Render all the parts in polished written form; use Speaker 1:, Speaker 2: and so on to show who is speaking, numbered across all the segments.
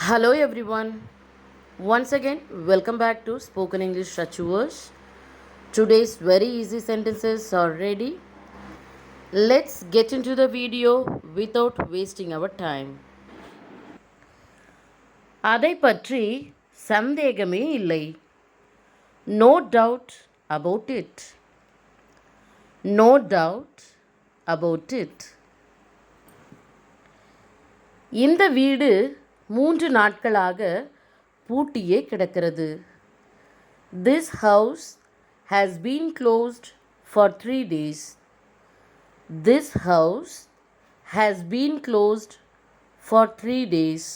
Speaker 1: Hello everyone. Once again, welcome back to Spoken English Achievers. Today's very easy sentences are ready. Let's get into the video without wasting our time. அதை பற்றி சந்தேகமே இல்லை. No doubt about it. No doubt about it. இந்த வீடு 3 நாட்களாக பூட்டியே கிடக்கிறது. This house has been closed for 3 days. This house has been closed for 3 days.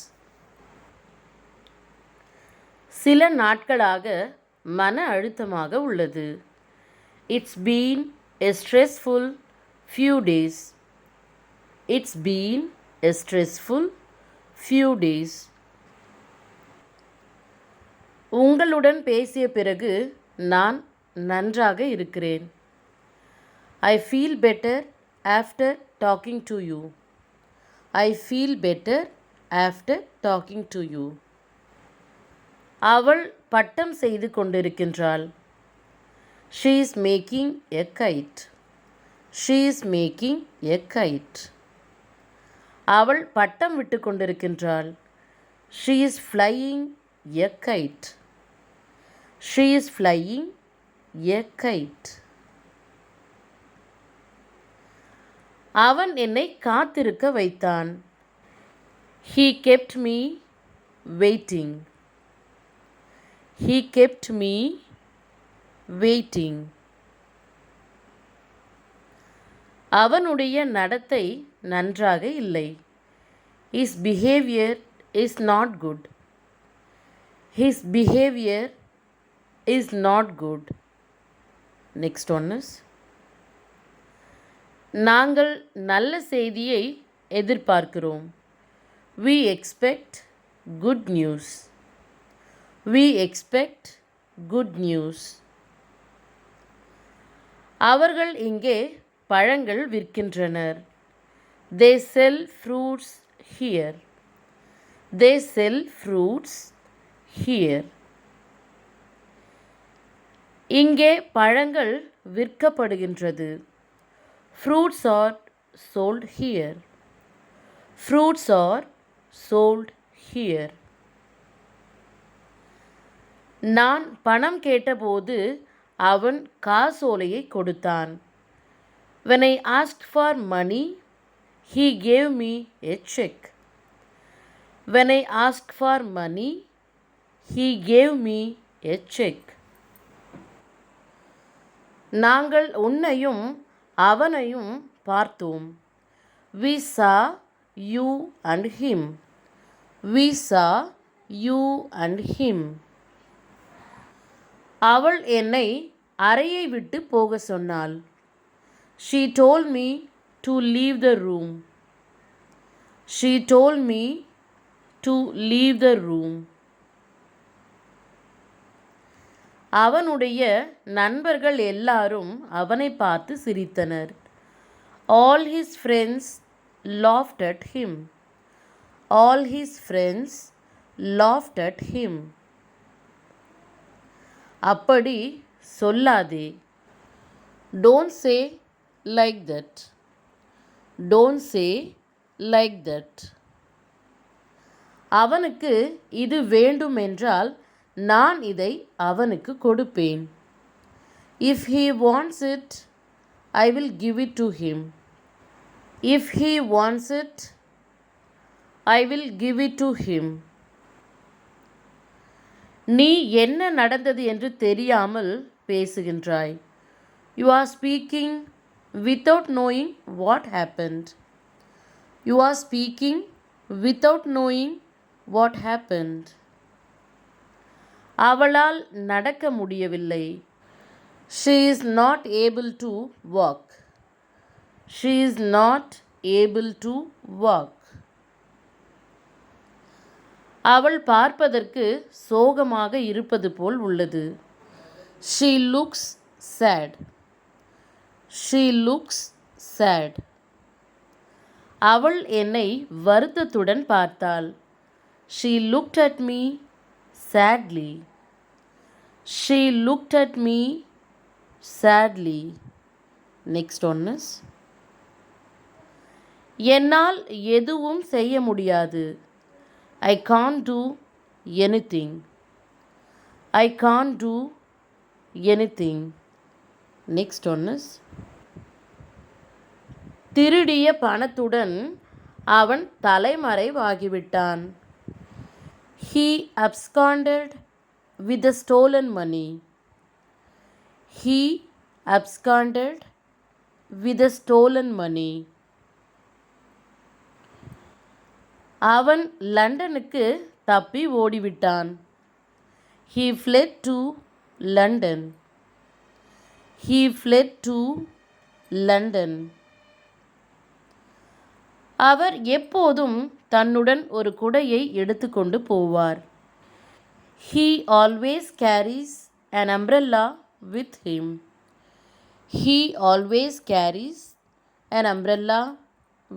Speaker 1: சில நாட்களாக மன அழுத்தமாக உள்ளது. It's been a stressful few days. It's been a stressful few days. உங்களுடன் பேசிய பிறகு நான் நன்றாக இருக்கிறேன். I feel better after talking to you. I feel better after talking to you. அவள் பட்டம் செய்து கொண்டிருக்கின்றாள். She is making a kite. She is making a kite. அவள் பட்டம் விட்டு கொண்டிருக்கின்றாள். She is flying a kite. She is flying a kite. அவன் என்னை காத்திருக்க வைத்தான். He kept me waiting. He kept me waiting. அவனுடைய நடத்தை நன்றாக இல்லை. His behavior is not good. His behavior is not good. Next one is நாங்கள் நல்ல செய்தியை எதிர்பார்க்கிறோம். We expect good news. We expect good news. அவர்கள் இங்கே பழங்கள் விற்கின்றனர். They sell fruits here. They sell fruits here. இங்கே பழங்கள் விற்கப்படுகின்றது. Fruits are sold here. Fruits are sold here. நான் பணம் கேட்டபோது அவன் காசோலையை கொடுத்தான். When I asked for money, he gave me a check. When I asked for money, he gave me a check. நாங்கள் உன்னையும் அவனையும் பார்த்தோம். We saw you and him. We saw you and him. அவள் என்னை அறையை விட்டு போக சொன்னாள். She told me to leave the room. She told me to leave the room. அவனுடைய நண்பர்கள் எல்லாரும் அவனை பார்த்து சிரித்தனர். All his friends laughed at him. All his friends laughed at him. அப்படி சொல்லாதே. Don't say like that. Don't say like that. அவனுக்கு இது வேண்டுமென்றால் நான் இதை அவனுக்கு கொடுப்பேன். If he wants it, I will give it to him. If he wants it, I will give it to him. நீ என்ன நடந்தது என்று தெரியாமல் பேசுகின்றாய். You are speaking without knowing what happened. You are speaking without knowing what happened. அவளால் நடக்க முடியவில்லை. She is not able to walk. She is not able to walk. அவள் பார்ப்பதற்கு சோகமாக இருப்பது போல் உள்ளது. She looks sad. She looks sad. அவள் என்னை வருத்தத்துடன் பார்த்தாள். She looked at me sadly. She looked at me sadly. Next one is என்னால் எதுவும் செய்ய முடியாது. I can't do anything. I can't do anything. Next one is திருடிய பணத்துடன் அவன் தலைமறைவாகிவிட்டான். He absconded with the stolen money. He absconded with the stolen money. அவன் லண்டனுக்கு தப்பி ஓடிவிட்டான். He fled to London. He fled to London. அவர் எப்போதும் தன்னுடன் ஒரு குடையை எடுத்துக்கொண்டு போவார். He always carries an umbrella with him. He always carries an umbrella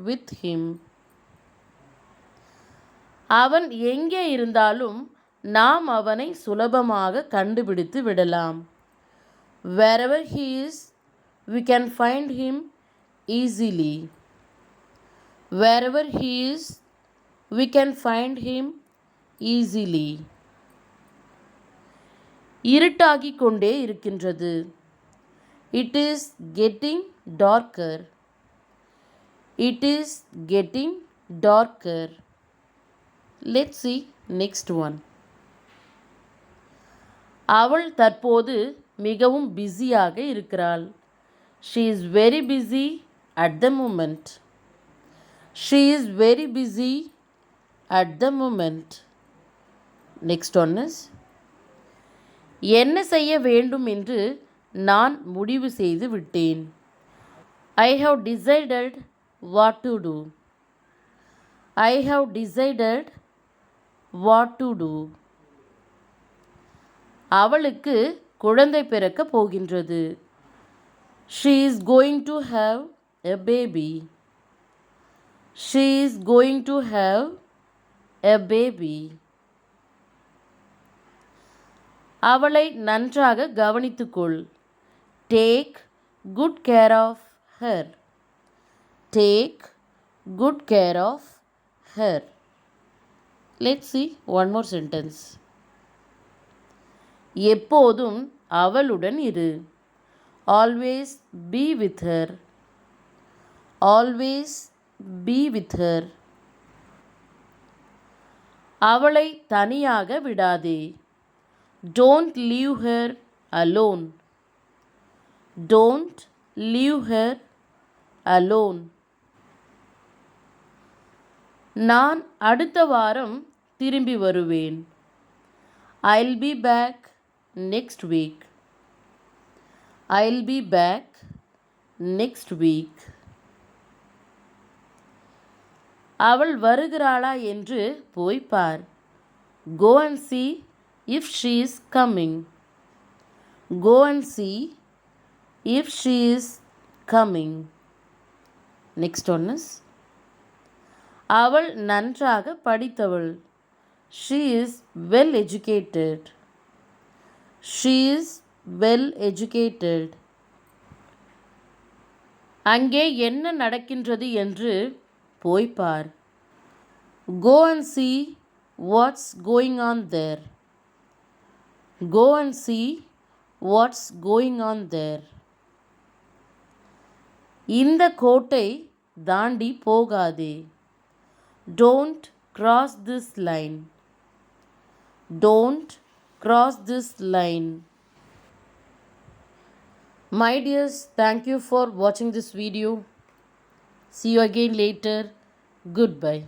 Speaker 1: with him. அவன் எங்கே இருந்தாலும் நாம் அவனை சுலபமாக கண்டுபிடித்து விடலாம். Wherever he is, we can find him easily. Wherever he is, we can find him easily. இருட்டாகிக் கொண்டே இருக்கின்றது. It is getting darker. It is getting darker. Let's see next one. அவள் தற்போது மிகவும் பிஸியாக இருக்கிறாள். She is very busy at the moment. She is very busy at the moment. Next one is என்ன செய்ய வேண்டும் என்று நான் முடிவு செய்து விட்டேன். I have decided what to do. I have decided what to do. அவளுக்கு குழந்தை பிறக்கப் போகின்றது. She is going to have a baby. She is going to have a baby. அவளை நன்றாக கவனித்துக்கொள். Take good care of her. Take good care of her. Let's see one more sentence. எப்போதும் அவளுடன் இரு. Always be with her. Always be with her. அவளை தனியாக விடாதே. Don't leave her alone. Don't leave her alone. நான் அடுத்த வாரம் திரும்பி வருவேன். I'll be back next week. I'll be back next week. அவள் வருகிறாளா என்று போய் பார். Go and see if she is coming. Go and see if she is coming. Next one is அவள் நன்றாக படித்தவள். She is well educated. She is well educated. அங்கே என்ன நடக்கின்றது என்று போய் பார். Go and see what's going on there. Go and see what's going on there. இந்த கோட்டை தாண்டி போகாதே. Don't cross this line. Don't cross this line. My dears, thank you for watching this video. See you again later. Goodbye.